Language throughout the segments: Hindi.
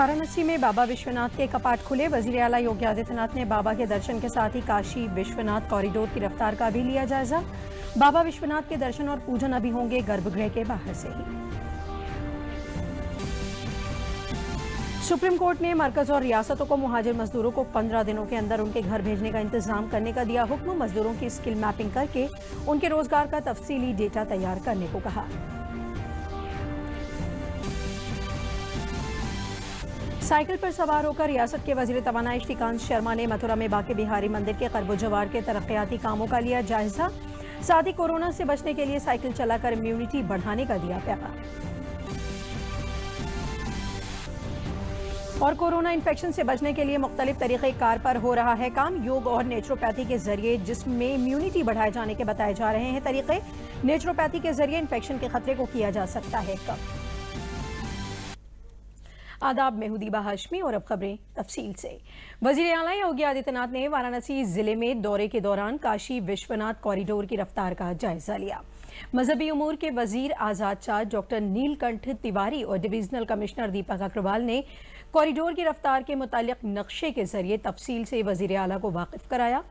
वाराणसी में बाबा विश्वनाथ के कपाट खुले। वजीर आला योगी आदित्यनाथ ने बाबा के दर्शन के साथ ही काशी विश्वनाथ कॉरिडोर की रफ्तार का भी लिया जायजा। बाबा विश्वनाथ के दर्शन और पूजन अभी होंगे गर्भगृह के बाहर से ही। सुप्रीम कोर्ट ने मरकज और रियासतों को मुहाजिर मजदूरों को 15 दिनों के अंदर उनके घर भेजने का इंतजाम करने का दिया हुक्म। मजदूरों की स्किल मैपिंग करके उनके रोजगार का तफसीली डेटा तैयार करने को कहा। साइकिल पर सवार होकर रियासत के वजीर तवानाई श्रीकांत शर्मा ने मथुरा में बांके बिहारी मंदिर के खरबो जवार के तरक्याती कामों का लिया जायजा। साथ ही कोरोना से बचने के लिए साइकिल चलाकर इम्यूनिटी बढ़ाने का दिया पैगाम। और कोरोना इन्फेक्शन से बचने के लिए मुख्तलिफ तरीक़ेकार पर हो रहा है काम। योग और नेचुरोपैथी के जरिए जिस्म में इम्यूनिटी बढ़ाए जाने के बताए जा रहे हैं तरीके। नेचुरोपैथी के जरिए इन्फेक्शन के खतरे को किया जा सकता है कम। आदाब, मैं हुदीबा हाशमी और अब खबरें तफसील से। वजीर आला योगी आदित्यनाथ ने वाराणसी जिले में दौरे के दौरान काशी विश्वनाथ कॉरिडोर की रफ्तार का जायजा लिया। मजहबी उमूर के वजीर आजाद चार्ज डॉक्टर नीलकंठ तिवारी और डिवीजनल कमिश्नर दीपक अग्रवाल ने कॉरिडोर की रफ्तार के मुतालिक नक्शे के जरिए तफसील से वजीर आला को वाकिफ कराया।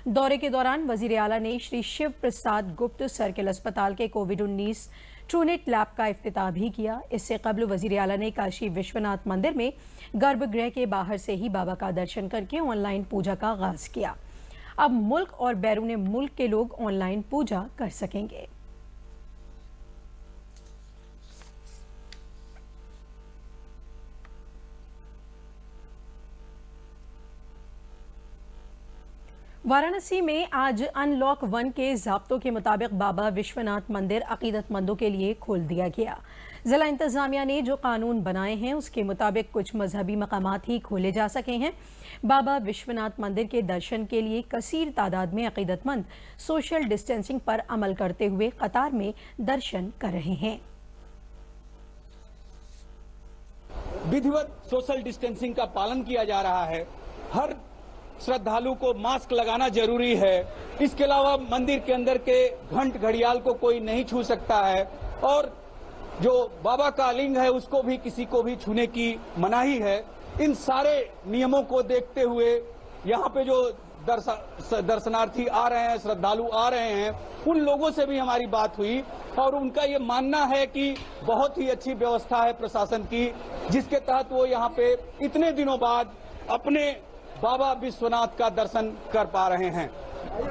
दौरे के दौरान वजीर आला ने श्री शिव प्रसाद गुप्त सर्किल अस्पताल के कोविड-19 ट्रूनेट लैब का इफ्तिताह भी किया। इससे कबल वजीर आला ने काशी विश्वनाथ मंदिर में गर्भगृह के बाहर से ही बाबा का दर्शन करके ऑनलाइन पूजा का आगाज किया। अब मुल्क और बैरून मुल्क के लोग ऑनलाइन पूजा कर सकेंगे। वाराणसी में आज अनलॉक 1 के ज़ाब्तों के मुताबिक बाबा विश्वनाथ मंदिर अकीदतमंदों के लिए खोल दिया गया। जिला इंतजामिया ने जो कानून बनाए हैं उसके मुताबिक कुछ मजहबी मकामात ही खोले जा सके हैं। बाबा विश्वनाथ मंदिर के दर्शन के लिए कसीर तादाद में अकीदतमंद सोशल डिस्टेंसिंग पर अमल करते हुए कतार में दर्शन कर रहे हैं। विधिवत सोशल डिस्टेंसिंग का पालन किया जा रहा है। हर श्रद्धालु को मास्क लगाना जरूरी है। इसके अलावा मंदिर के अंदर के घंट घड़ियाल को कोई नहीं छू सकता है और जो बाबा का लिंग है उसको भी किसी को भी छूने की मनाही है। इन सारे नियमों को देखते हुए यहाँ पे जो दर्शनार्थी आ रहे हैं, श्रद्धालु आ रहे हैं, उन लोगों से भी हमारी बात हुई और उनका ये मानना है कि बहुत ही अच्छी व्यवस्था है प्रशासन की, जिसके तहत वो यहाँ पे इतने दिनों बाद अपने बाबा विश्वनाथ का दर्शन कर पा रहे हैं।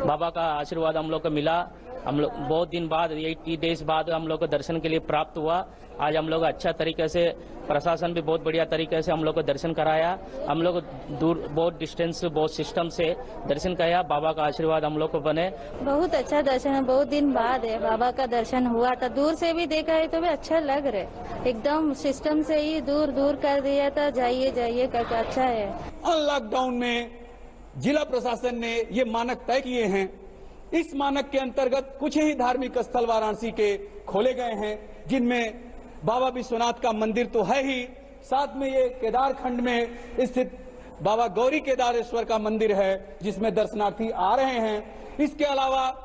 बाबा का आशीर्वाद हम लोग को मिला। हम लोग बहुत दिन बाद 80 डेज बाद हम लोग को दर्शन के लिए प्राप्त हुआ। आज हम लोग अच्छा तरीके से, प्रशासन भी बहुत बढ़िया तरीके से हम लोग को दर्शन कराया। हम लोग दूर बहुत डिस्टेंस, बहुत सिस्टम से दर्शन कराया। बाबा का आशीर्वाद हम लोग को बने। बहुत अच्छा दर्शन है, बहुत दिन बाद है बाबा का दर्शन हुआ था। दूर से भी देखा है तो भी अच्छा लग रहा है। एकदम सिस्टम से ही दूर दूर कर दिया था, जाइए जाइए करके अच्छा है। लॉकडाउन में जिला प्रशासन ने ये मानक तय किए हैं। इस मानक के अंतर्गत कुछ ही धार्मिक स्थल वाराणसी के खोले गए हैं, जिनमें बाबा विश्वनाथ का मंदिर तो है ही, साथ में ये केदार खंड में स्थित बाबा गौरी केदारेश्वर का मंदिर है जिसमें दर्शनार्थी आ रहे हैं। इसके अलावा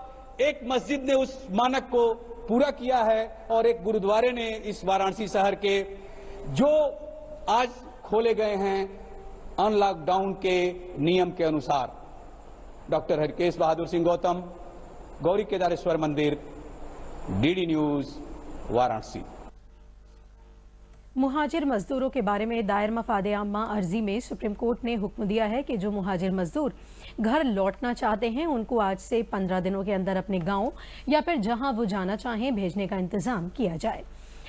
एक मस्जिद ने उस मानक को पूरा किया है और एक गुरुद्वारे ने इस वाराणसी शहर के जो आज खोले गए हैं अनलॉकडाउन के नियम के अनुसार। डॉक्टर हरकेश बहादुर सिंह गौतम, गौरी केदारेश्वर मंदिर, डीडी न्यूज, वाराणसी। मुहाजिर मजदूरों के बारे में दायर मफादे आम्मा अर्जी में सुप्रीम कोर्ट ने हुक्म दिया है कि जो मुहाजिर मजदूर घर लौटना चाहते हैं उनको आज से 15 दिनों के अंदर अपने गांव या फिर जहां वो जाना चाहें भेजने का इंतजाम किया जाए।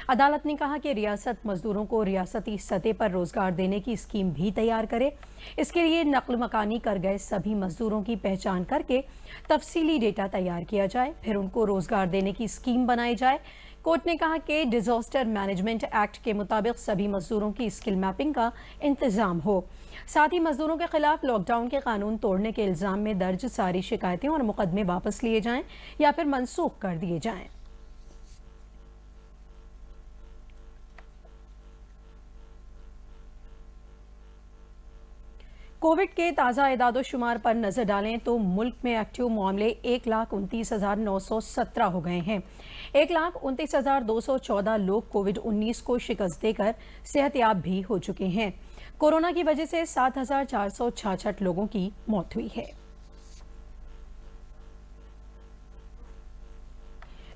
अदालत ने कहा कि रियासत मजदूरों को रियासती सतह पर रोजगार देने की स्कीम भी तैयार करे। इसके लिए नक्ल मकानी कर गए सभी मजदूरों की पहचान करके तफसीली डेटा तैयार किया जाए, फिर उनको रोजगार देने की स्कीम बनाई जाए। कोर्ट ने कहा कि डिजास्टर मैनेजमेंट एक्ट के मुताबिक सभी मजदूरों की स्किल मैपिंग का इंतजाम हो। साथ ही मजदूरों के खिलाफ लॉकडाउन के कानून तोड़ने के इल्जाम में दर्ज सारी शिकायतें और मुकदमे वापस लिए जाएं या फिर मनसूख कर दिए जाएं। कोविड के ताज़ा एदाद-ओ-शुमार पर नजर डालें तो मुल्क में एक्टिव मामले 1,29,917 हो गए हैं। 1,29,214 लोग कोविड-19 को शिकस्त देकर सेहतयाब भी हो चुके हैं। कोरोना की वजह से 7,466 लोगों की मौत हुई है।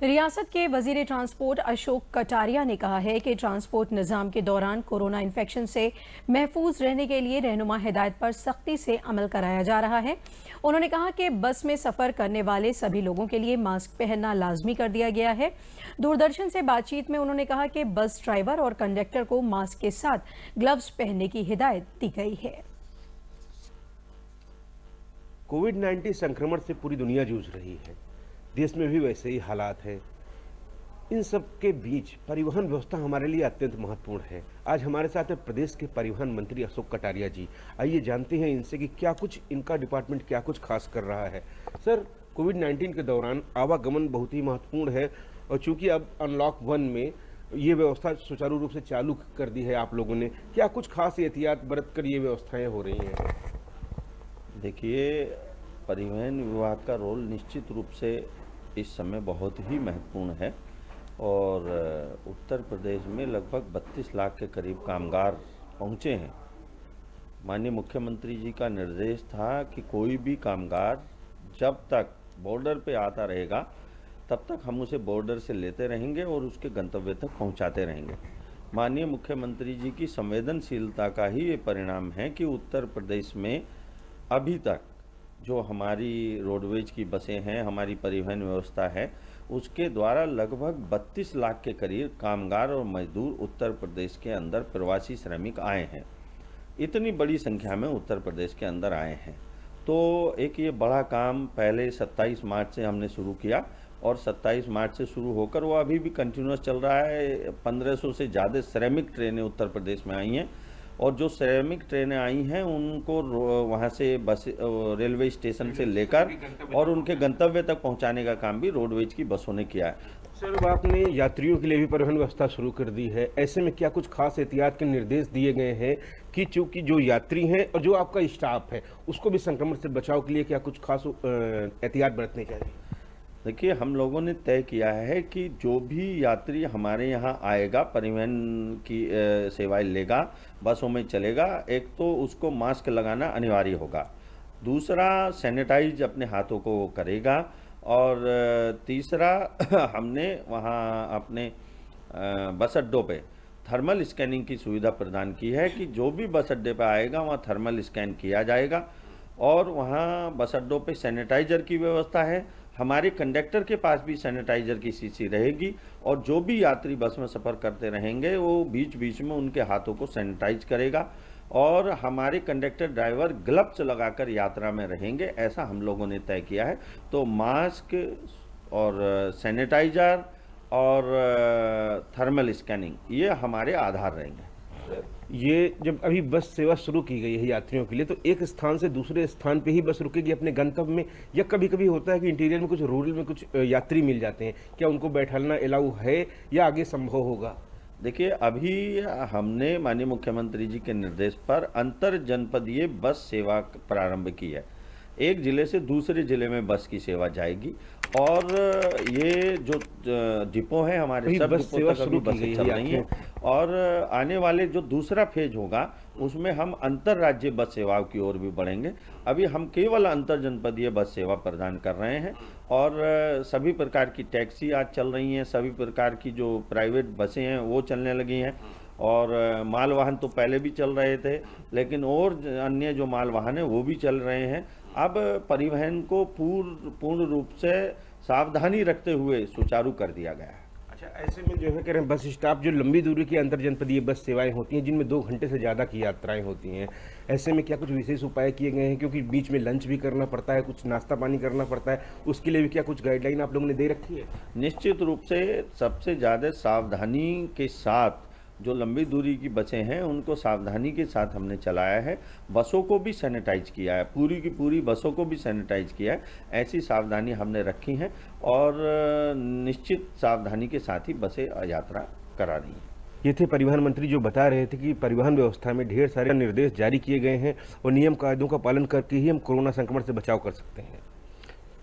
रियासत के वजीर ट्रांसपोर्ट अशोक कटारिया ने कहा है कि ट्रांसपोर्ट निज़ाम के दौरान कोरोना इन्फेक्शन से महफूज रहने के लिए रहनुमा हिदायत पर सख्ती से अमल कराया जा रहा है। उन्होंने कहा कि बस में सफ़र करने वाले सभी लोगों के लिए मास्क पहनना लाजमी कर दिया गया है। दूरदर्शन से बातचीत में उन्होंने कहा कि बस ड्राइवर और कंडक्टर को मास्क के साथ ग्लव्स पहनने की हिदायत दी गई है। कोविड-19 संक्रमण से पूरी दुनिया जूझ रही है, देश में भी वैसे ही हालात हैं। इन सब के बीच परिवहन व्यवस्था हमारे लिए अत्यंत महत्वपूर्ण है। आज हमारे साथ है प्रदेश के परिवहन मंत्री अशोक कटारिया जी। आइए जानते हैं इनसे कि क्या कुछ इनका डिपार्टमेंट क्या कुछ खास कर रहा है। सर, कोविड-19 के दौरान आवागमन बहुत ही महत्वपूर्ण है और चूंकि अब अनलॉक 1 में ये व्यवस्था सुचारू रूप से चालू कर दी है आप लोगों ने, क्या कुछ खास एहतियात बरत कर ये व्यवस्थाएं हो रही हैं? देखिए, परिवहन विभाग का रोल निश्चित रूप से इस समय बहुत ही महत्वपूर्ण है और उत्तर प्रदेश में लगभग 32 लाख के करीब कामगार पहुंचे हैं। माननीय मुख्यमंत्री जी का निर्देश था कि कोई भी कामगार जब तक बॉर्डर पे आता रहेगा तब तक हम उसे बॉर्डर से लेते रहेंगे और उसके गंतव्य तक पहुंचाते रहेंगे। माननीय मुख्यमंत्री जी की संवेदनशीलता का ही ये परिणाम है कि उत्तर प्रदेश में अभी तक जो हमारी रोडवेज की बसें हैं, हमारी परिवहन व्यवस्था है, उसके द्वारा लगभग 32 लाख के करीब कामगार और मजदूर उत्तर प्रदेश के अंदर प्रवासी श्रमिक आए हैं। इतनी बड़ी संख्या में उत्तर प्रदेश के अंदर आए हैं तो एक ये बड़ा काम पहले 27 मार्च से हमने शुरू किया और 27 मार्च से शुरू होकर वो अभी भी कंटिन्यूस चल रहा है। 1500 से ज़्यादा श्रमिक ट्रेनें उत्तर प्रदेश में आई हैं और जो श्रमिक ट्रेनें आई हैं उनको वहाँ से बस रेलवे स्टेशन से लेकर और उनके गंतव्य तक पहुँचाने का काम भी रोडवेज की बसों ने किया है। सर, आपने यात्रियों के लिए भी परिवहन व्यवस्था शुरू कर दी है। ऐसे में क्या कुछ खास एहतियात के निर्देश दिए गए हैं कि चूंकि जो यात्री हैं और जो आपका स्टाफ है उसको भी संक्रमण से बचाव के लिए क्या कुछ खास एहतियात बरतने चाहिए? देखिए, हम लोगों ने तय किया है कि जो भी यात्री हमारे यहाँ आएगा, परिवहन की सेवाएं लेगा, बसों में चलेगा, एक तो उसको मास्क लगाना अनिवार्य होगा, दूसरा सैनिटाइज अपने हाथों को वो करेगा और तीसरा हमने वहाँ अपने बस अड्डों पे थर्मल स्कैनिंग की सुविधा प्रदान की है कि जो भी बस अड्डे पे आएगा वहाँ थर्मल स्कैन किया जाएगा और वहाँ बस अड्डों पे सैनिटाइजर की व्यवस्था है। हमारे कंडक्टर के पास भी सैनिटाइजर की शीशी रहेगी और जो भी यात्री बस में सफ़र करते रहेंगे वो बीच बीच में उनके हाथों को सैनिटाइज करेगा और हमारे कंडक्टर ड्राइवर ग्लव्स लगाकर यात्रा में रहेंगे, ऐसा हम लोगों ने तय किया है। तो मास्क और सैनिटाइजर और थर्मल स्कैनिंग ये हमारे आधार रहेंगे। ये जब अभी बस सेवा शुरू की गई है यात्रियों के लिए, तो एक स्थान से दूसरे स्थान पे ही बस रुकेगी अपने गंतव्य में, या कभी कभी होता है कि इंटीरियर में कुछ रूरल में कुछ यात्री मिल जाते हैं, क्या उनको बैठाना अलाउ है या आगे संभव होगा? देखिए, अभी हमने माननीय मुख्यमंत्री जी के निर्देश पर अंतर जनपदीय बस सेवा प्रारंभ की है। एक जिले से दूसरे जिले में बस की सेवा जाएगी और ये जो डिपो है हमारे सब डिपो तक अभी बसें चल रही हैं और आने वाले जो दूसरा फेज होगा उसमें हम अंतर राज्य बस सेवाओं की ओर भी बढ़ेंगे। अभी हम केवल अंतर जनपदीय बस सेवा प्रदान कर रहे हैं और सभी प्रकार की टैक्सी आज चल रही हैं, सभी प्रकार की जो प्राइवेट बसें हैं वो चलने लगी हैं और माल वाहन तो पहले भी चल रहे थे लेकिन और अन्य जो माल वाहन है वो भी चल रहे हैं। अब परिवहन को पूर्ण रूप से सावधानी रखते हुए सुचारू कर दिया गया है। अच्छा, ऐसे में जो है कह रहे हैं बस स्टॉप जो लंबी दूरी की अंतर जनपदीय बस सेवाएं होती हैं जिनमें 2 घंटे से ज़्यादा की यात्राएं होती हैं, ऐसे में क्या कुछ विशेष उपाय किए गए हैं? क्योंकि बीच में लंच भी करना पड़ता है, कुछ नाश्ता पानी करना पड़ता है, उसके लिए भी क्या कुछ गाइडलाइन आप लोगों ने दे रखी है? निश्चित रूप से सबसे ज़्यादा सावधानी के साथ जो लंबी दूरी की बसें हैं उनको सावधानी के साथ हमने चलाया है। बसों को भी सैनिटाइज किया है, पूरी की पूरी बसों को भी सैनिटाइज किया है। ऐसी सावधानी हमने रखी हैं और निश्चित सावधानी के साथ ही बसें यात्रा करा रही हैं। ये थे परिवहन मंत्री जो बता रहे थे कि परिवहन व्यवस्था में ढेर सारे निर्देश जारी किए गए हैं और नियम कायदों का पालन करके ही हम कोरोना संक्रमण से बचाव कर सकते हैं।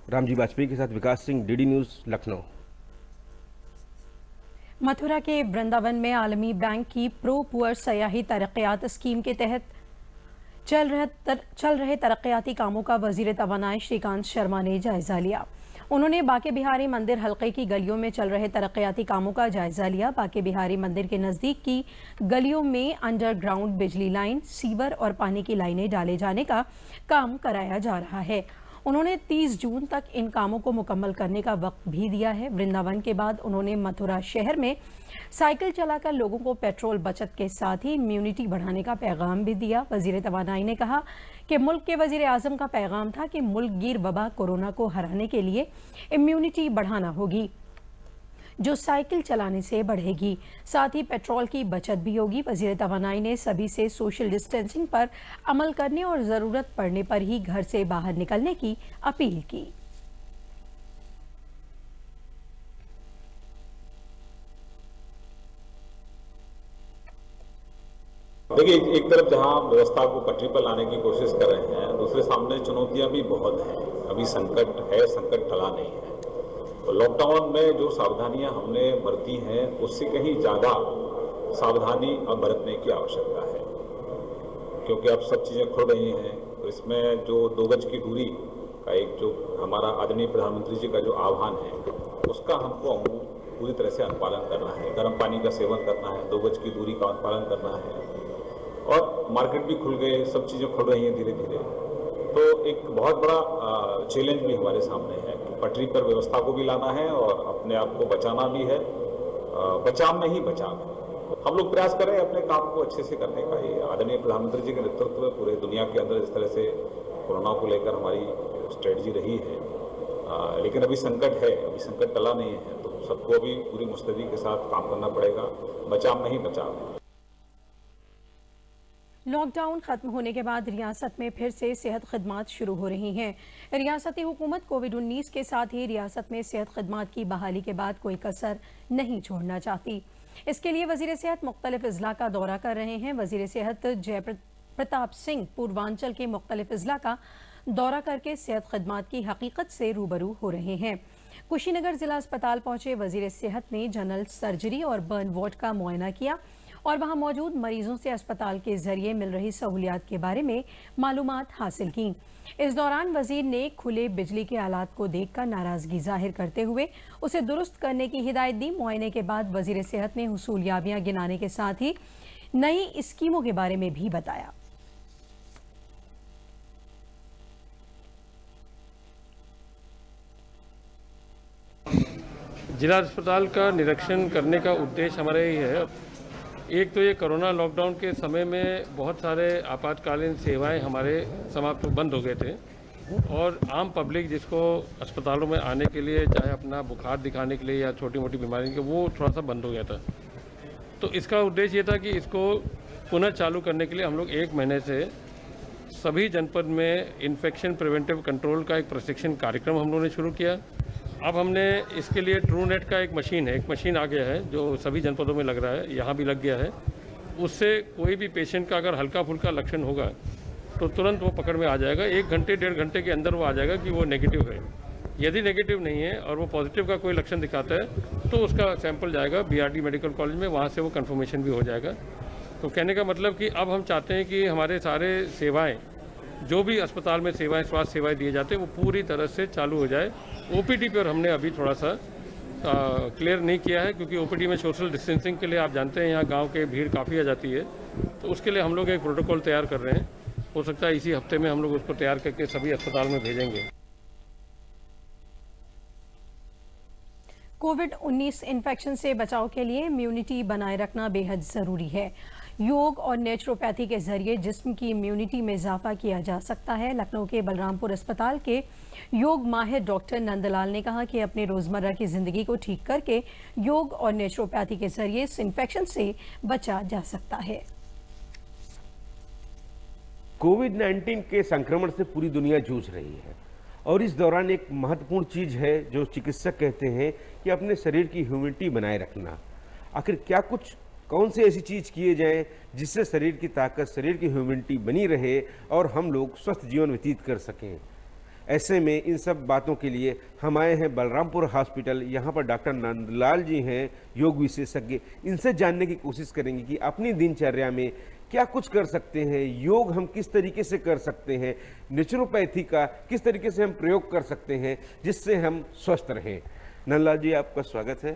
रामजी वाजपेयी के साथ विकास सिंह, DD न्यूज़, लखनऊ। मथुरा के वृंदावन में आलमी बैंक की प्रो पुअर सयाही तरक्यात स्कीम के तहत चल रहे तरक्याती कामों का वजीर तवानाई श्रीकांत शर्मा ने जायजा लिया। उन्होंने बाके बिहारी मंदिर हलके की गलियों में चल रहे तरक्याती कामों का जायजा लिया। बाके बिहारी मंदिर के नजदीक की गलियों में अंडरग्राउंड बिजली लाइन, सीवर और पानी की लाइनें डाले जाने का काम कराया जा रहा है। उन्होंने 30 जून तक इन कामों को मुकम्मल करने का वक्त भी दिया है। वृंदावन के बाद उन्होंने मथुरा शहर में साइकिल चलाकर लोगों को पेट्रोल बचत के साथ ही इम्यूनिटी बढ़ाने का पैगाम भी दिया। वजीर तवानाई ने कहा कि मुल्क के वजीर आजम का पैगाम था कि मुल्क गिर वबा कोरोना को हराने के लिए इम्यूनिटी बढ़ाना होगी, जो साइकिल चलाने से बढ़ेगी, साथ ही पेट्रोल की बचत भी होगी। वजीर तवानाई ने सभी से सोशल डिस्टेंसिंग पर अमल करने और ज़रूरत पड़ने पर ही घर से बाहर निकलने की अपील की। देखिए, एक तरफ जहां व्यवस्था को पटरी पर लाने की कोशिश कर रहे हैं, दूसरे सामने चुनौतियां भी बहुत हैं। अभी संकट है, संकट टला नहीं है। तो लॉकडाउन में जो सावधानियां हमने बरती हैं, उससे कहीं ज़्यादा सावधानी अब बरतने की आवश्यकता है, क्योंकि अब सब चीज़ें खुल रही हैं। तो इसमें जो 2 गज की दूरी का एक जो हमारा आदरणीय प्रधानमंत्री जी का जो आह्वान है, उसका हमको पूरी तरह से अनुपालन करना है। गर्म पानी का सेवन करना है, 2 गज की दूरी का अनुपालन करना है, और मार्केट भी खुल गए, सब चीज़ें खुल रही हैं धीरे धीरे। तो एक बहुत बड़ा चैलेंज भी हमारे सामने है कि पटरी पर व्यवस्था को भी लाना है और अपने आप को बचाना भी है। बचाव में ही बचाव है। हम लोग प्रयास करें अपने काम को अच्छे से करने का। ये आदरणीय प्रधानमंत्री जी के नेतृत्व में पूरे दुनिया के अंदर इस तरह से कोरोना को लेकर हमारी स्ट्रेटजी रही है। लेकिन अभी संकट है, अभी संकट टला नहीं है, तो सबको अभी पूरी मुस्तैदी के साथ काम करना पड़ेगा। बचाव में ही बचाव है। लॉकडाउन खत्म होने के बाद रियासत में फिर से सेहत खदमात शुरू हो रही हैं। रियासती हुकूमत कोविड-19 के साथ ही रियासत में सेहत खदमात की बहाली के बाद कोई कसर नहीं छोड़ना चाहती। इसके लिए वजीर सेहत मुख्तलिफ अजला का दौरा कर रहे हैं। वजीर सेहत जय प्रताप सिंह पूर्वांचल के मुख्तलिफ अजला का दौरा करके सेहत खदमात की हकीकत से रूबरू हो रहे हैं। कुशीनगर जिला अस्पताल पहुंचे वजीर सेहत ने जनरल सर्जरी और बर्न वार्ड का मुआयना किया और वहां मौजूद मरीजों से अस्पताल के जरिए मिल रही सहूलियात के बारे में मालूमात हासिल की। इस दौरान वजीर ने खुले बिजली के आलात को देखकर नाराजगी जाहिर करते हुए उसे दुरुस्त करने की हिदायत दी। मुआयने के बाद वजीर सेहत ने हुसूलियाबियां गिनाने के साथ ही नई स्कीमों के बारे में भी बताया। जिला अस्पताल का निरीक्षण करने का उद्देश्य हमारा यही है। एक तो ये कोरोना लॉकडाउन के समय में बहुत सारे आपातकालीन सेवाएं हमारे समाप्त बंद हो गए थे और आम पब्लिक जिसको अस्पतालों में आने के लिए चाहे अपना बुखार दिखाने के लिए या छोटी मोटी बीमारी के, वो थोड़ा सा बंद हो गया था। तो इसका उद्देश्य ये था कि इसको पुनः चालू करने के लिए हम लोग 1 महीने से सभी जनपद में इन्फेक्शन प्रिवेंटिव कंट्रोल का एक प्रशिक्षण कार्यक्रम हम लोगों ने शुरू किया। अब हमने इसके लिए ट्रूनेट का एक मशीन आ गया है जो सभी जनपदों में लग रहा है, यहाँ भी लग गया है। उससे कोई भी पेशेंट का अगर हल्का फुल्का लक्षण होगा तो तुरंत वो पकड़ में आ जाएगा। 1 घंटे 1.5 घंटे के अंदर वो आ जाएगा कि वो नेगेटिव है। यदि नेगेटिव नहीं है और वो पॉजिटिव का कोई लक्षण दिखाता है तो उसका सैंपल जाएगा BRD मेडिकल कॉलेज में, वहाँ से वो कंफर्मेशन भी हो जाएगा। तो कहने का मतलब कि अब हम चाहते हैं कि हमारे सारे सेवाएँ, जो भी अस्पताल में सेवाएं, स्वास्थ्य सेवाएं दिए जाते हैं, वो पूरी तरह से चालू हो जाए। OPD पर हमने अभी थोड़ा सा क्लियर नहीं किया है, क्योंकि OPD में सोशल डिस्टेंसिंग के लिए आप जानते हैं यहाँ गांव के भीड़ काफ़ी आ जाती है, तो उसके लिए हम लोग एक प्रोटोकॉल तैयार कर रहे हैं। हो सकता है इसी हफ्ते में हम लोग उसको तैयार करके सभी अस्पताल में भेजेंगे। कोविड-19 इन्फेक्शन से बचाव के लिए इम्यूनिटी बनाए रखना बेहद ज़रूरी है। योग और नेचुरोपैथी के जरिए जिस्म की इम्यूनिटी में इजाफा किया जा सकता है। लखनऊ के बलरामपुर अस्पताल के योग माहिर डॉक्टर नंदलाल ने कहा कि अपने रोजमर्रा की जिंदगी को ठीक करके योग और नेचुरोपैथी के जरिए इस इन्फेक्शन से बचा जा सकता है। कोविड-19 के संक्रमण से पूरी दुनिया जूझ रही है और इस दौरान एक महत्वपूर्ण चीज है जो चिकित्सक कहते हैं कि अपने शरीर की ह्यूमिडिटी बनाए रखना। आखिर क्या कौन सी ऐसी चीज किए जाएं जिससे शरीर की ताकत, शरीर की ह्यूमिडिटी बनी रहे और हम लोग स्वस्थ जीवन व्यतीत कर सकें। ऐसे में इन सब बातों के लिए हम आए हैं बलरामपुर हॉस्पिटल। यहाँ पर डॉक्टर नंदलाल जी हैं, योग विशेषज्ञ। इनसे जानने की कोशिश करेंगे कि अपनी दिनचर्या में क्या कुछ कर सकते हैं, योग हम किस तरीके से कर सकते हैं, नेचुरोपैथी का किस तरीके से हम प्रयोग कर सकते हैं जिससे हम स्वस्थ रहें। नंदलाल जी, आपका स्वागत है।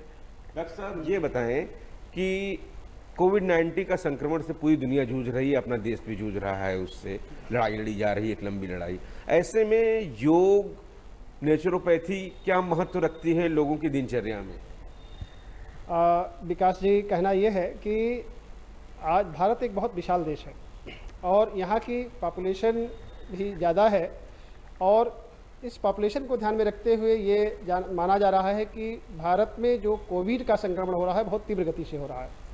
डॉक्टर साहब, ये बताएं कि कोविड-19 का संक्रमण से पूरी दुनिया जूझ रही है, अपना देश भी जूझ रहा है, उससे लड़ाई लड़ी जा रही है, एक लंबी लड़ाई। ऐसे में योग, नेचुरोपैथी क्या महत्व रखती है लोगों की दिनचर्या में? विकास जी, कहना यह है कि आज भारत एक बहुत विशाल देश है और यहाँ की पॉपुलेशन भी ज़्यादा है, और इस पॉपुलेशन को ध्यान में रखते हुए ये माना जा रहा है कि भारत में जो कोविड का संक्रमण हो रहा है बहुत तीव्र गति से हो रहा है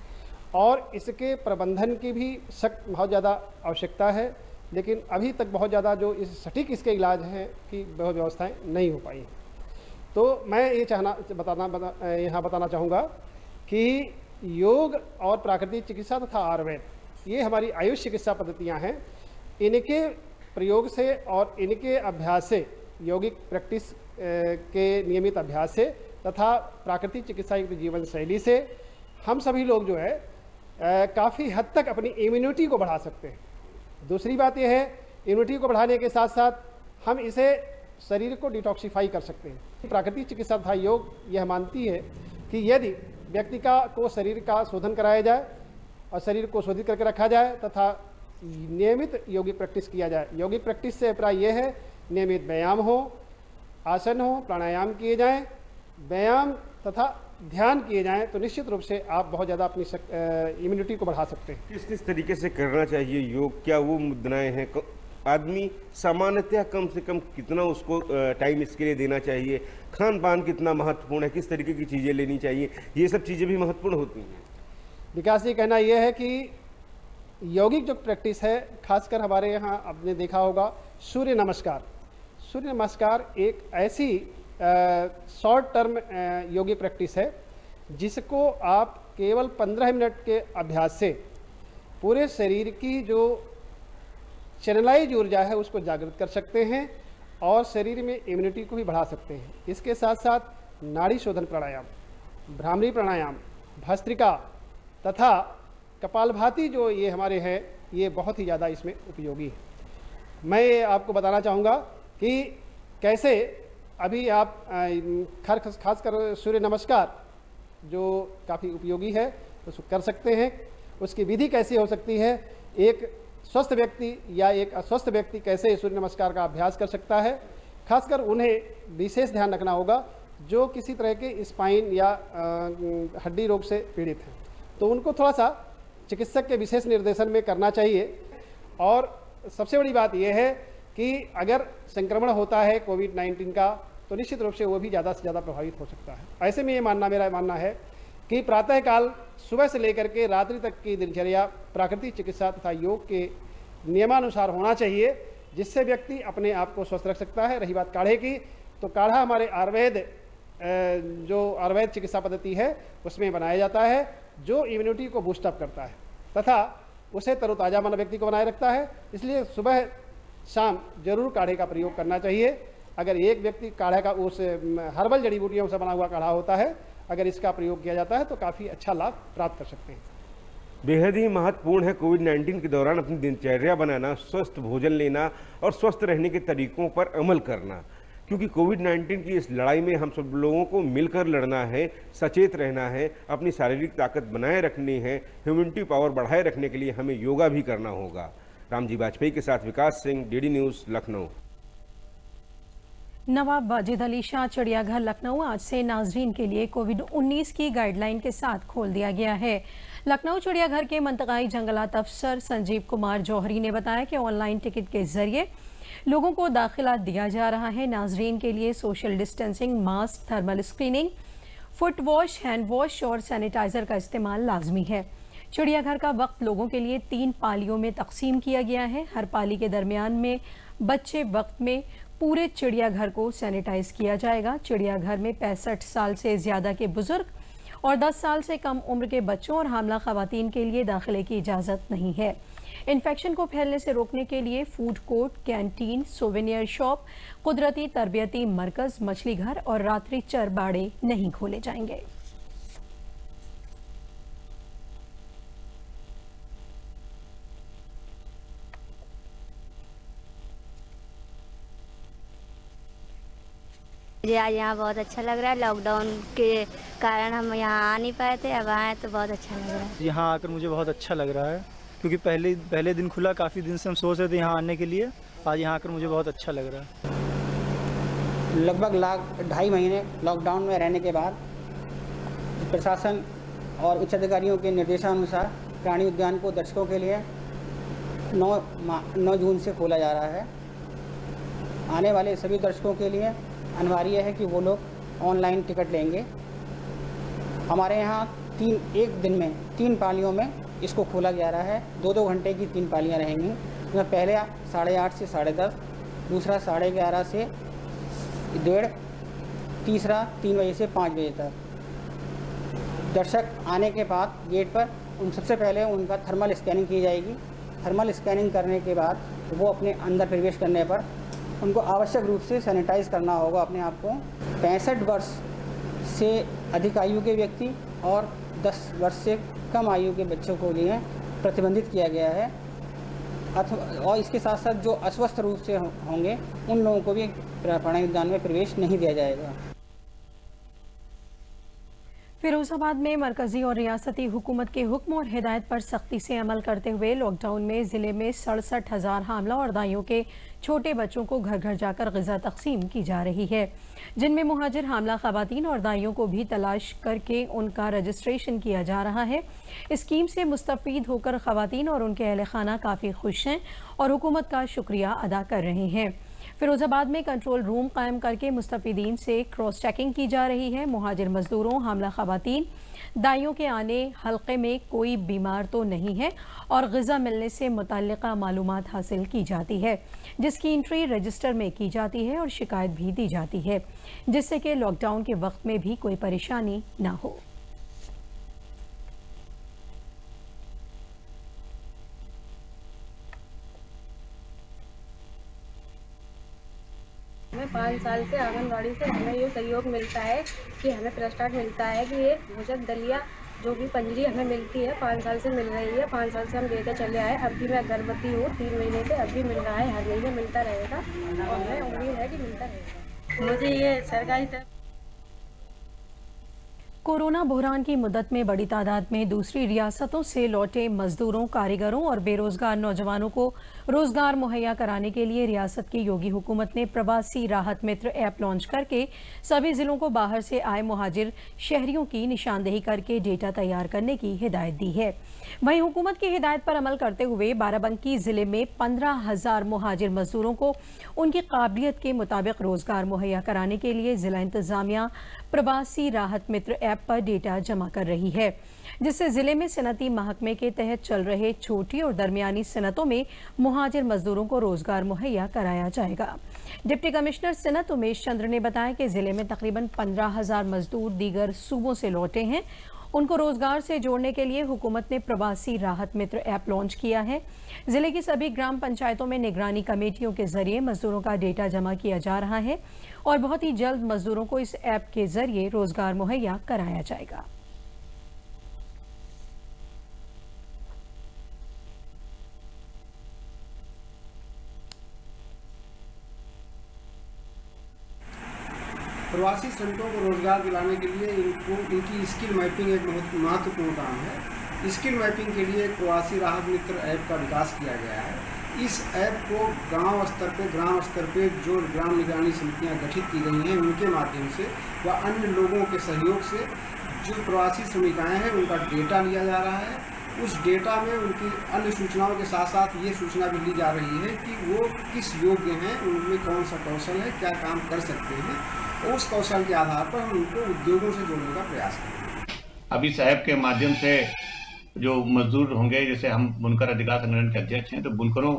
और इसके प्रबंधन की भी सख्त बहुत ज़्यादा आवश्यकता है। लेकिन अभी तक बहुत ज़्यादा जो इस सटीक इसके इलाज हैं कि वह व्यवस्थाएं नहीं हो पाई हैं। तो मैं ये यहाँ बताना चाहूँगा कि योग और प्राकृतिक चिकित्सा तथा आयुर्वेद ये हमारी आयुष चिकित्सा पद्धतियाँ हैं। इनके प्रयोग से और इनके अभ्यास से, यौगिक प्रैक्टिस के नियमित अभ्यास से तथा प्राकृतिक चिकित्सा युक्त जीवन शैली से हम सभी लोग जो है काफ़ी हद तक अपनी इम्यूनिटी को बढ़ा सकते हैं। दूसरी बात यह है, इम्यूनिटी को बढ़ाने के साथ साथ हम इसे शरीर को डिटॉक्सिफाई कर सकते हैं। प्राकृतिक चिकित्सा तथा योग यह मानती है कि यदि व्यक्ति को शरीर का शोधन कराया जाए और शरीर को शोधित करके रखा जाए तथा नियमित यौगिक प्रैक्टिस किया जाए। यौगिक प्रैक्टिस से अभिप्राय यह है नियमित व्यायाम हो, आसन हो, प्राणायाम किए जाएं, व्यायाम तथा ध्यान किए जाएं, तो निश्चित रूप से आप बहुत ज़्यादा अपनी इम्यूनिटी को बढ़ा सकते हैं। किस किस तरीके से करना चाहिए योग? क्या वो मुद्राएं हैं? आदमी सामान्यतः कम से कम कितना उसको टाइम इसके लिए देना चाहिए? खान पान कितना महत्वपूर्ण है? किस तरीके की चीज़ें लेनी चाहिए? ये सब चीज़ें भी महत्वपूर्ण होती हैं। विकास जी, कहना यह है कि यौगिक जो प्रैक्टिस है, खासकर हमारे यहाँ आपने देखा होगा सूर्य नमस्कार। सूर्य नमस्कार एक ऐसी शॉर्ट टर्म यौगिक प्रैक्टिस है जिसको आप केवल 15 मिनट के अभ्यास से पूरे शरीर की जो चैनलाइज ऊर्जा है उसको जागृत कर सकते हैं और शरीर में इम्यूनिटी को भी बढ़ा सकते हैं। इसके साथ साथ नाड़ी शोधन प्राणायाम, भ्रामरी प्राणायाम, भस्त्रिका तथा कपालभाति जो ये हमारे हैं, ये बहुत ही ज़्यादा इसमें उपयोगी है। मैं आपको बताना चाहूँगा कि कैसे अभी आप खासकर सूर्य नमस्कार जो काफ़ी उपयोगी है उसको कर सकते हैं। उसकी विधि कैसी हो सकती है, एक स्वस्थ व्यक्ति या एक अस्वस्थ व्यक्ति कैसे सूर्य नमस्कार का अभ्यास कर सकता है। खासकर उन्हें विशेष ध्यान रखना होगा जो किसी तरह के स्पाइन या हड्डी रोग से पीड़ित हैं, तो उनको थोड़ा सा चिकित्सक के विशेष निर्देशन में करना चाहिए। और सबसे बड़ी बात यह है कि अगर संक्रमण होता है कोविड-19 का, तो निश्चित रूप से वो भी ज़्यादा से ज़्यादा प्रभावित हो सकता है। ऐसे में ये मेरा मानना है कि प्रातःकाल सुबह से लेकर के रात्रि तक की दिनचर्या प्राकृतिक चिकित्सा तथा योग के नियमानुसार होना चाहिए, जिससे व्यक्ति अपने आप को स्वस्थ रख सकता है। रही बात काढ़े की, तो काढ़ा हमारे जो आयुर्वेद चिकित्सा पद्धति है उसमें बनाया जाता है, जो इम्यूनिटी को बूस्टअप करता है तथा उसे तरोताज़ा मन व्यक्ति को बनाए रखता है। इसलिए सुबह शाम जरूर काढ़े का प्रयोग करना चाहिए। अगर एक व्यक्ति काढ़े का उस हर्बल जड़ी बूटियों से बना हुआ काढ़ा होता है, अगर इसका प्रयोग किया जाता है तो काफ़ी अच्छा लाभ प्राप्त कर सकते हैं। बेहद ही महत्वपूर्ण है कोविड-19 के दौरान अपनी दिनचर्या बनाना, स्वस्थ भोजन लेना और स्वस्थ रहने के तरीकों पर अमल करना, क्योंकि कोविड-19 की इस लड़ाई में हम सब लोगों को मिलकर लड़ना है, सचेत रहना है, अपनी शारीरिक ताकत बनाए रखनी है, ह्यूमनिटी पावर बढ़ाए रखने के लिए हमें योगा भी करना होगा। रामजी वाजपेयी के साथ विकास सिंह, डीडी न्यूज़, लखनऊ। नवाब वाजिद अली शाह चिड़ियाघर लखनऊ आज से नाजरीन के लिए कोविड-19 की गाइडलाइन के साथ खोल दिया गया है। लखनऊ चिड़ियाघर के मंतकाई जंगलात अफसर संजीव कुमार जौहरी ने बताया कि ऑनलाइन टिकट के जरिए लोगों को दाखिला दिया जा रहा है। नाजरीन के लिए social distancing, mask, thermal screening, foot wash, hand wash और सैनिटाइजर का इस्तेमाल लाजमी है। चिड़ियाघर का वक्त लोगों के लिए 3 पालियों में तकसीम किया गया है। हर पाली के दरमियान में बच्चे वक्त में पूरे चिड़ियाघर को सैनिटाइज किया जाएगा। चिड़ियाघर में 65 साल से ज्यादा के बुजुर्ग और 10 साल से कम उम्र के बच्चों और हामला खवातीन के लिए दाखिले की इजाजत नहीं है। इन्फेक्शन को फैलने से रोकने के लिए food court, canteen, souvenir shop, कुदरती तरबियती मरकज, मछली घर और रात्रि चर बाड़े नहीं खोले जाएंगे। मुझे आज यहाँ बहुत अच्छा लग रहा है। लॉकडाउन के कारण हम यहाँ आ नहीं पाए थे, अब आए तो बहुत अच्छा लग रहा है। यहाँ आकर मुझे बहुत अच्छा लग रहा है क्योंकि पहले दिन खुला, काफ़ी दिन से हम सोच रहे थे यहाँ आने के लिए। आज यहाँ आकर मुझे बहुत अच्छा लग रहा है। लगभग 2.5 महीने लॉकडाउन में रहने के बाद प्रशासन और उच्च अधिकारियों के निर्देशानुसार प्राणी उद्यान को दर्शकों के लिए 9 जून से खोला जा रहा है। आने वाले सभी दर्शकों के लिए अनिवार्य है कि वो लोग ऑनलाइन टिकट लेंगे। हमारे यहाँ एक दिन में 3 पालियों में इसको खोला जा रहा है। 2-2 घंटे की 3 पालियाँ रहेंगी। उसमें पहले 8:30 से 10:30, दूसरा 11:30 से 1:30, तीसरा 3 बजे से 5 बजे तक। दर्शक आने के बाद गेट पर सबसे पहले उनका थर्मल स्कैनिंग की जाएगी। थर्मल स्कैनिंग करने के बाद वो अपने अंदर प्रवेश करने पर उनको आवश्यक रूप से सैनिटाइज करना होगा अपने आप को। 65 वर्ष से अधिक आयु के व्यक्ति और 10 वर्ष से कम आयु के बच्चों को लिए प्रतिबंधित किया गया है। और इसके साथ साथ जो अस्वस्थ रूप से होंगे उन लोगों को भी प्राणी उद्यान में प्रवेश नहीं दिया जाएगा। फिरोजाबाद में मरकजी और रियासती हुकूमत के हुक्म और हिदायत पर सख्ती से अमल करते हुए लॉकडाउन में जिले में 67,000 हामला और दाइयों के छोटे बच्चों को घर घर जाकर ग़िज़ा तकसीम की जा रही है, जिनमें मुहाजिर हामला ख़वातीन और दाइयों को भी तलाश करके उनका रजिस्ट्रेशन किया जा रहा है। स्कीम से मुस्तफ़ीद होकर ख़वातीन और उनके अहल खाना काफ़ी खुश हैं और हुकूमत का शुक्रिया अदा कर रहे हैं। फिरोजाबाद में कंट्रोल रूम कायम करके मुस्तफ़ीदीन से क्रॉस चेकिंग की जा रही है। मुहाजिर मजदूरों, हामला ख़वातीन, दाइयों के आने हल्के में कोई बीमार तो नहीं है और ग़िज़ा मिलने से मुतल्लिक़ा मालूमात हासिल की जाती है, जिसकी एंट्री रजिस्टर में की जाती है और शिकायत भी दी जाती है, जिससे कि लॉकडाउन के वक्त में भी कोई परेशानी ना हो। हमें 5 साल से आंगनबाड़ी से हमें ये सहयोग मिलता है कि हमें प्रस्ताव मिलता है कि ये भोजन दलिया जो भी पंजरी हमें मिलती है 5 साल से मिल रही है। 5 साल से हम लेकर चले आए। अब भी मैं गर्भवती हूँ 3 महीने से, अब भी मिल रहा है, हर महीने मिलता रहेगा और हमें उम्मीद है कि मिलता रहेगा। मुझे ये सरकारी तरफ कोरोना बहरान की मुद्दत में बड़ी तादाद में दूसरी रियासतों से लौटे मजदूरों, कारीगरों और बेरोजगार नौजवानों को रोजगार मुहैया कराने के लिए रियासत की योगी हुकूमत ने प्रवासी राहत मित्र ऐप लॉन्च करके सभी जिलों को बाहर से आए मुहाजिर शहरियों की निशानदेही करके डेटा तैयार करने की हिदायत दी है। वहीं हुकूमत की हिदायत पर अमल करते हुए बाराबंकी जिले में 15,000 मुहाजिर मजदूरों को उनकी काबिलियत के मुताबिक रोजगार मुहैया कराने के लिए जिला इंतजामिया प्रवासी राहत मित्र ऐप पर डेटा जमा कर रही है, जिससे जिले में सनती महकमे के तहत चल रहे छोटी और दरमियानी सनतों में मुहाजिर मजदूरों को रोजगार मुहैया कराया जाएगा। डिप्टी कमिश्नर सनत उमेश चंद्र ने बताया कि जिले में तकरीबन 15,000 मजदूर दीगर सूबों से लौटे हैं। उनको रोजगार से जोड़ने के लिए हुकूमत ने प्रवासी राहत मित्र ऐप लॉन्च किया है। जिले की सभी ग्राम पंचायतों में निगरानी कमेटियों के जरिए मजदूरों का डेटा जमा किया जा रहा है और बहुत ही जल्द मजदूरों को इस ऐप के जरिए रोजगार मुहैया कराया जाएगा। प्रवासी श्रमिकों को रोजगार दिलाने के लिए इनकी स्किल मैपिंग एक बहुत महत्वपूर्ण काम है। स्किल मैपिंग के लिए प्रवासी राहत मित्र ऐप का विकास किया गया है। इस ऐप को गांव स्तर पे, ग्राम स्तर पे जो ग्राम निगरानी समितियां गठित की गई हैं उनके माध्यम से व अन्य लोगों के सहयोग से जो प्रवासी श्रमिकाएँ हैं उनका डेटा लिया जा रहा है। उस डेटा में उनकी अन्य सूचनाओं के साथ साथ ये सूचना भी ली जा रही है कि वो किस योग्य हैं, उनमें कौन सा कौशल है, क्या काम कर सकते हैं। उस कौशल के आधार पर हम उनको उद्योगों से जोड़ने का प्रयास करेंगे। अब इस ऐप के माध्यम से जो मजदूर होंगे, जैसे हम बुनकर अधिकार संगठन के अध्यक्ष हैं, तो बुनकरों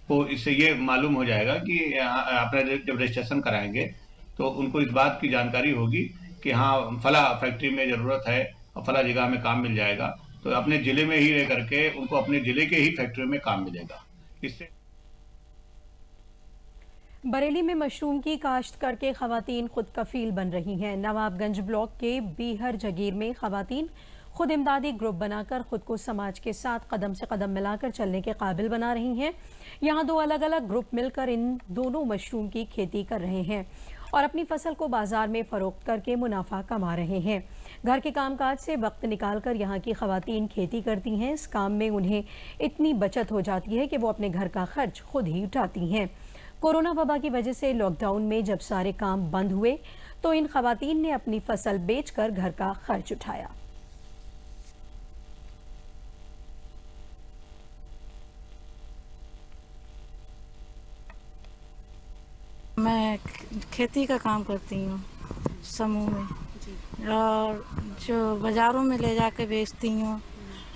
को इससे ये मालूम हो जाएगा कि अपना जब रजिस्ट्रेशन कराएंगे तो उनको इस बात की जानकारी होगी कि हाँ फला फैक्ट्री में ज़रूरत है और फला जगह में काम मिल जाएगा। तो अपने जिले में ही रह करके उनको अपने जिले के ही फैक्ट्री में काम मिलेगा। इससे बरेली में मशरूम की काश्त करके खवातीन खुद कफील बन रही हैं। नवाबगंज ब्लॉक के बीहर जगीर में खवातीन खुद इमदादी ग्रुप बनाकर खुद को समाज के साथ कदम से कदम मिलाकर चलने के काबिल बना रही हैं। यहाँ दो अलग अलग ग्रुप मिलकर इन दोनों मशरूम की खेती कर रहे हैं और अपनी फसल को बाजार में फरोख्त करके मुनाफा कमा रहे हैं। घर के कामकाज से वक्त निकालकर यहाँ की खवातीन खेती करती हैं। इस काम में उन्हें इतनी बचत हो जाती है कि वो अपने घर का खर्च खुद ही उठाती हैं। कोरोना वबा की वजह से लॉकडाउन में जब सारे काम बंद हुए तो इन खवातीन ने अपनी फसल बेचकर घर का खर्च उठाया। मैं खेती का काम करती हूँ समूह में, और जो बाज़ारों में ले जाके बेचती हूँ,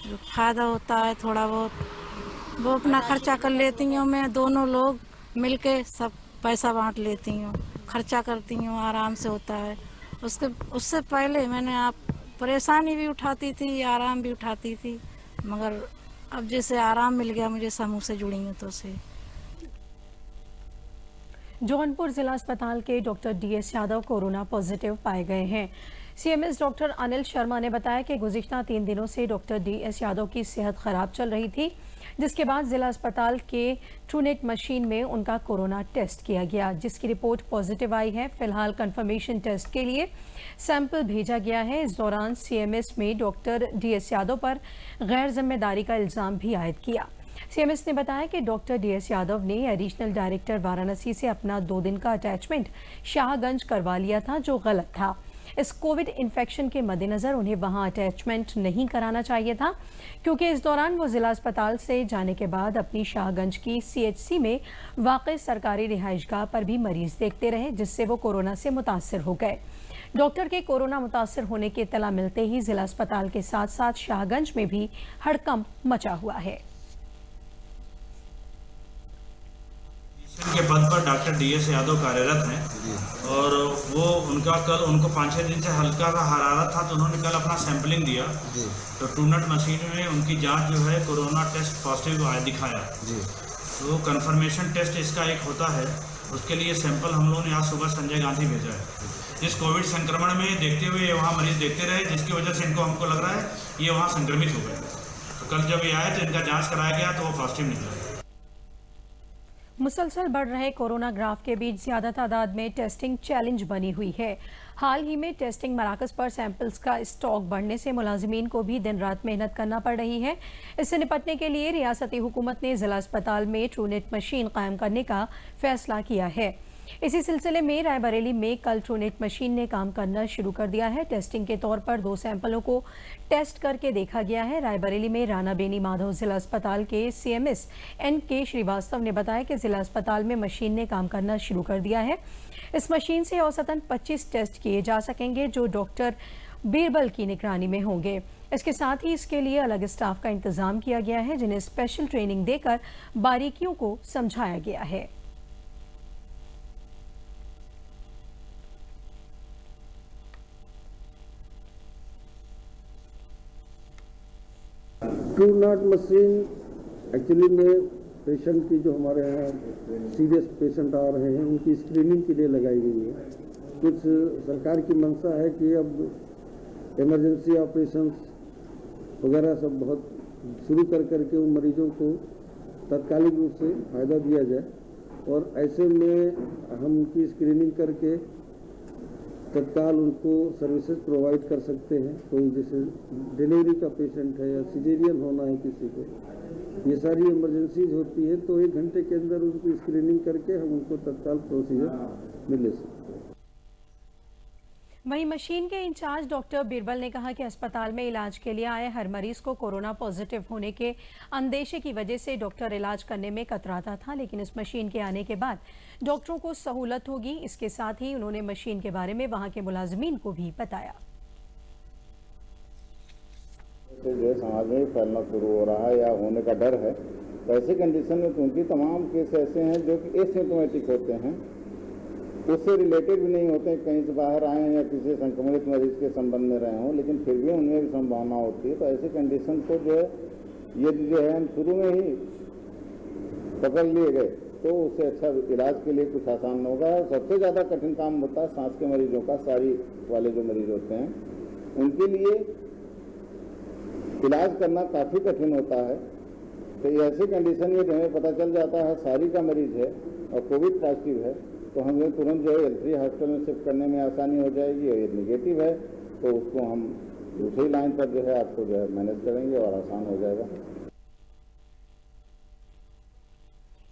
जो फ़ायदा होता है थोड़ा बहुत वो अपना खर्चा कर लेती हूँ। मैं दोनों लोग मिलके सब पैसा बांट लेती हूँ, खर्चा करती हूँ, आराम से होता है। उससे पहले मैंने आप परेशानी भी उठाती थी, आराम भी उठाती थी, मगर अब जैसे आराम मिल गया मुझे समूह से जुड़ी हूँ तो से। जौनपुर जिला अस्पताल के doctor DS Yadav corona positive पाए गए हैं। सीएमएस डॉक्टर अनिल शर्मा ने बताया कि गुज़िश्ता 3 दिनों से डॉक्टर डीएस यादव की सेहत खराब चल रही थी, जिसके बाद जिला अस्पताल के ट्रूनेट मशीन में उनका कोरोना टेस्ट किया गया, जिसकी रिपोर्ट पॉजिटिव आई है। फिलहाल कंफर्मेशन टेस्ट के लिए सैंपल भेजा गया है। इस दौरान सीएमएस में डॉक्टर डीएस यादव पर गैर जिम्मेदारी का इल्ज़ाम भी आयद किया। सीएमएस ने बताया कि डॉक्टर डीएस यादव ने एडिशनल डायरेक्टर वाराणसी से अपना 2 दिन का अटैचमेंट शाहगंज करवा लिया था, जो गलत था। इस कोविड इन्फेक्शन के मद्देनज़र उन्हें वहां अटैचमेंट नहीं कराना चाहिए था, क्योंकि इस दौरान वो जिला अस्पताल से जाने के बाद अपनी शाहगंज की सीएचसी में वाक़ई सरकारी रिहाइशगाह पर भी मरीज देखते रहे, जिससे वो कोरोना से मुतासर हो गए। डॉक्टर के कोरोना मुतासर होने की इत्तला मिलते ही जिला अस्पताल के साथ साथ शाहगंज में भी हड़कंप मचा हुआ है। के पद पर डॉक्टर डीएस यादव कार्यरत हैं और वो उनको 5-6 दिन से हल्का सा हरारत था, तो उन्होंने कल अपना सैंपलिंग दिया तो ट्रूनेट मशीन में उनकी जांच जो है कोरोना टेस्ट पॉजिटिव दिखाया। तो कंफर्मेशन टेस्ट इसका एक होता है, उसके लिए सैंपल हम लोगों ने आज सुबह संजय गांधी भेजा है। इस कोविड संक्रमण में देखते हुए वहाँ मरीज देखते रहे, जिसकी वजह से हमको लग रहा है ये वहाँ संक्रमित हो गए। तो कल जब ये आए तो इनका जाँच कराया गया तो वो पॉजिटिव निकला। मुसलसल बढ़ रहे कोरोना ग्राफ के बीच ज्यादा तादाद में टेस्टिंग चैलेंज बनी हुई है। हाल ही में टेस्टिंग मराकज़ पर सैंपल्स का स्टॉक बढ़ने से मुलाजिमीन को भी दिन रात मेहनत करना पड़ रही है। इससे निपटने के लिए रियासती हुकूमत ने जिला अस्पताल में ट्रूनेट मशीन कायम करने का फैसला किया है। इसी सिलसिले में रायबरेली में कल ट्रूनेट मशीन ने काम करना शुरू कर दिया है। टेस्टिंग के तौर पर 2 सैंपलों को टेस्ट करके देखा गया है। रायबरेली में राणा बेनी माधव जिला अस्पताल के सीएमएस NK श्रीवास्तव ने बताया कि जिला अस्पताल में मशीन ने काम करना शुरू कर दिया है। इस मशीन से औसतन 25 टेस्ट किए जा सकेंगे, जो डॉक्टर बीरबल की निगरानी में होंगे। इसके साथ ही इसके लिए अलग स्टाफ का इंतजाम किया गया है, जिन्हें स्पेशल ट्रेनिंग देकर बारीकियों को समझाया गया है। ट्रूनेट मशीन एक्चुअली में पेशेंट की जो हमारे यहाँ सीरियस पेशेंट आ रहे हैं उनकी स्क्रीनिंग के लिए लगाई गई है। कुछ सरकार की मंशा है कि अब इमरजेंसी ऑपरेशंस वगैरह सब बहुत शुरू करके उन मरीजों को तात्कालिक रूप से फ़ायदा दिया जाए, और ऐसे में हम उनकी स्क्रीनिंग करके तत्काल उनको सर्विसेज प्रोवाइड कर सकते हैं। कोई जैसे डिलीवरी का पेशेंट है या सिजेरियन होना है किसी को, ये सारी इमरजेंसीज होती है, तो 1 घंटे के अंदर उनकी स्क्रीनिंग करके हम उनको तत्काल प्रोसीजर मिल सकते हैं। वहीं मशीन के इंचार्ज डॉक्टर बीरबल ने कहा कि अस्पताल में इलाज के लिए आए हर मरीज को कोरोना पॉजिटिव होने के अंदेशे की वजह से डॉक्टर इलाज करने में कतराता था, लेकिन इस मशीन के आने के बाद डॉक्टरों को सहूलत होगी। इसके साथ ही उन्होंने मशीन के बारे में वहां के मुलाजमीन को भी बताया। जो समाज में फैलना शुरू हो रहा है या होने का डर है, तो ऐसे कंडीशन में क्योंकि तमाम केस ऐसे हैं जो कि एसिम्टोमेटिक होते हैं, उससे रिलेटेड भी नहीं होते, कहीं से बाहर आए हैं या किसी संक्रमित मरीज के संबंध में रहे हों, लेकिन फिर भी उनमें भी संभावना होती है। तो ऐसी कंडीशन को जो है यदि जो है हम शुरू में ही पकड़ लिए गए तो उससे अच्छा इलाज के लिए कुछ आसान होगा। सबसे ज़्यादा कठिन काम होता है सांस के मरीजों का, सारी वाले जो मरीज होते हैं उनके लिए इलाज करना काफ़ी कठिन होता है। तो ऐसी कंडीशन में हमें पता चल जाता है सारी का मरीज है और कोविड पॉजिटिव है, तो हमें तुरंत जो है L3 हॉस्पिटल में शिफ्ट करने में आसानी हो जाएगी। और यदि निगेटिव है तो उसको हम दूसरी लाइन पर जो है आपको जो है मैनेज करेंगे और आसान हो जाएगा।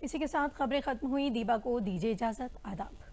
इसी के साथ खबरें खत्म हुई। दीपा को दीजिए इजाजत। आदाब।